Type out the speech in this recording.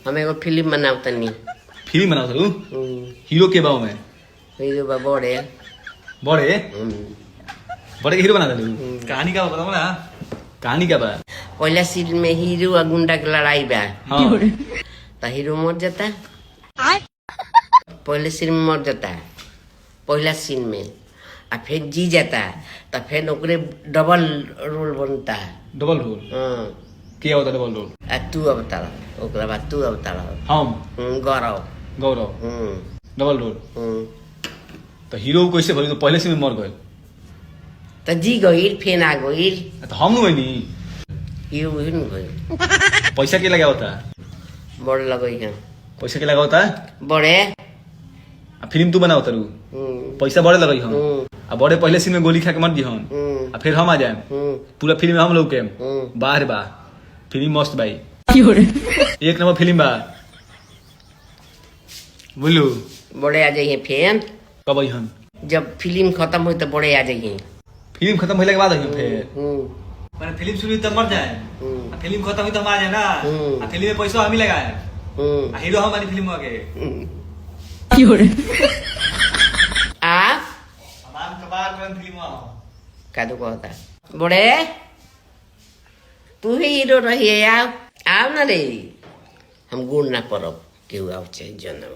हम एगो फिल्म बनाव तनी। फिल्म बनाओ तू हीरो के बाव में हीरो बा बड़े बड़े बड़े हीरो बना दे कहानी का बताओ ना कहानी क्या बा पहला सीन में हीरो और गुंडा की लड़ाई बा हाँ तो हीरो मर जाता है पहले सीन में मर जाता है पहला सीन में और फिर जी जाता है तो फिर ओकरे डबल रोल बनता है डबल रोल हाँ क्या होता डबल रोल तू अवतार ओकरा बाद तू अवतार हम गौरव गौरव डबल रोल तो हीरो कैसे भरी तो पहले से में मर गए तो जी गईल फेन आ गईल तो हम नहीं हीरो वही न गईल पैसा के लगा होता बड़े लगई है पैसा के लगा होता बड़े फिल्म तू बनाओ तारू पैसा बड़े लगई हम आ बड़े पहले सीन में गोली खा के मर दी हम आ फिर हम आ जाए पूरा फिल्म में हम लोग के बाहर बा फिल्म मस्त भाई एक नंबर फिल्म बा बोलू बड़े आ जाइए फेन कब आई हम जब फिल्म खत्म हुई तो बड़े आ जाइए फिल्म खत्म होने के बाद आई हम फिर मैंने फिल्म शुरू हुई तब मर जाए फिल्म खत्म हुई तो हम आ जाए ना फिल्म में पैसा हम ही लगाए हीरो हमारी फिल्म आगे आप फिल्म कादू कहता बड़े तू ही हीरो रही आओ आओ ना रे हम गुण ना करब केहू आओ चाहे जनम